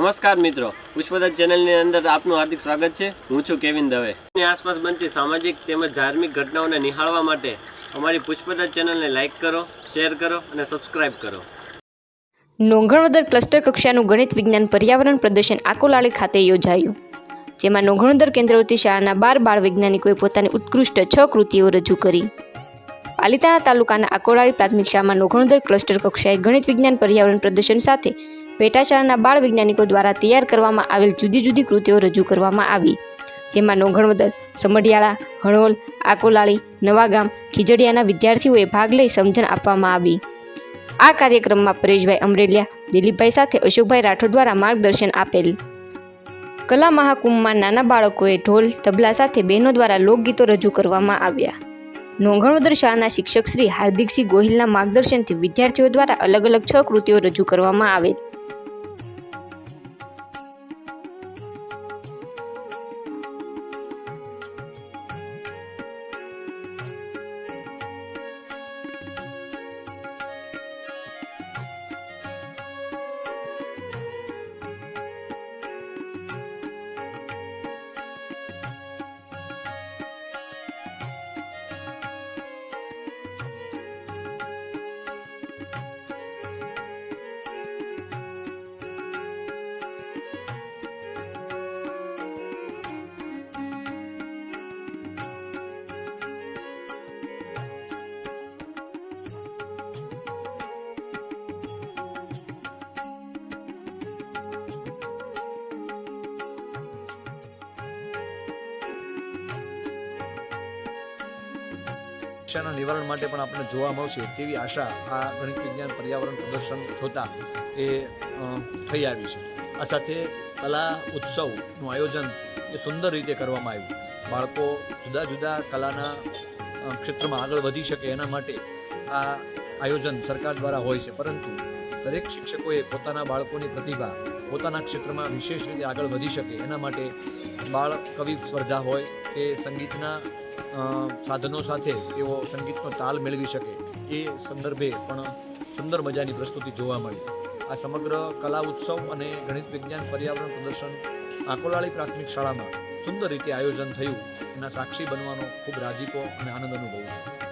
નમસ્કાર મિત્રો, પુષ્પદત્ત ચેનલની અંદર આપનું હાર્દિક સ્વાગત છે। હું છું કેવિન દવે। ની આસપાસ બનતી સામાજિક તેમજ ધાર્મિક ઘટનાઓને નિહાળવા માટે અમારી પુષ્પદત્ત ચેનલને લાઇક કરો, શેર કરો અને સબસ્ક્રાઇબ કરો। નોંઘણોદર ક્લસ્ટર કક્ષાનું ગણિત વિજ્ઞાન પર્યાવરણ પ્રદર્શન આકોલાળી ખાતે યોજાયું, જેમાં નોંઘણોદર કેન્દ્રવતી શાળાના 12 બાળ વૈજ્ઞાનિકોએ પોતાની ઉત્કૃષ્ટ 6 કૃતિઓ રજૂ કરી। પાલિતાણા તાલુકાના આકોલાળી પ્રાથમિક શાળામાં નોંઘણોદર ક્લસ્ટર કક્ષાએ ગણિત વિજ્ઞાન પર્યાવરણ પ્રદર્શન સાથે પેટા શાળાના બાળ વૈજ્ઞાનિકો દ્વારા તૈયાર કરવામાં આવેલ જુદી જુદી કૃતિઓ રજૂ કરવામાં આવી, જેમાં નોંઘણોદર, સમઢિયાળા, હણોલ, આકોલાળી, નવાગામ, ખીજડીયાના વિદ્યાર્થીઓએ ભાગ લઈ સમજણ આપવામાં આવી। આ કાર્યક્રમમાં પરેશભાઈ અમરેલિયા, દિલીપભાઈ સાથે અશોકભાઈ રાઠોડ દ્વારા માર્ગદર્શન આપેલ। કલા મહાકુંભમાં નાના બાળકોએ ઢોલ, તબલા સાથે બહેનો દ્વારા લોકગીતો રજૂ કરવામાં આવ્યા। નોંઘણોદર શાળાના શિક્ષક શ્રી હાર્દિકસિંહ ગોહિલના માર્ગદર્શનથી વિદ્યાર્થીઓ દ્વારા અલગ અલગ 6 કૃતિઓ રજૂ કરવામાં આવેલ। સમસ્યાના નિવારણ માટે પણ આપણને જોવા મળશે તેવી આશા આ ગણિત વિજ્ઞાન પર્યાવરણ પ્રદર્શન જોતા એ થઈ આવી છે। આ સાથે કલા ઉત્સવનું આયોજન એ સુંદર રીતે કરવામાં આવ્યું। બાળકો જુદા જુદા કલાના ક્ષેત્રમાં આગળ વધી શકે એના માટે આ આયોજન સરકાર દ્વારા હોય છે, પરંતુ દરેક શિક્ષકોએ પોતાના બાળકોની પ્રતિભા પોતાના ક્ષેત્રમાં વિશેષ રીતે આગળ વધી શકે એના માટે બાળ કવિ સ્પર્ધા હોય કે સંગીતના સાધનો સાથે તેઓ સંગીતનો તાલ મેળવી શકે એ સંદર્ભે પણ સુંદર મજાની પ્રસ્તુતિ જોવા મળી। આ સમગ્ર કલા ઉત્સવ અને ગણિત વિજ્ઞાન પર્યાવરણ પ્રદર્શન આકોલાળી પ્રાથમિક શાળામાં સુંદર રીતે આયોજન થયું, એના સાક્ષી બનવાનો ખૂબ રાજીપો અને આનંદ અનુભવું છું।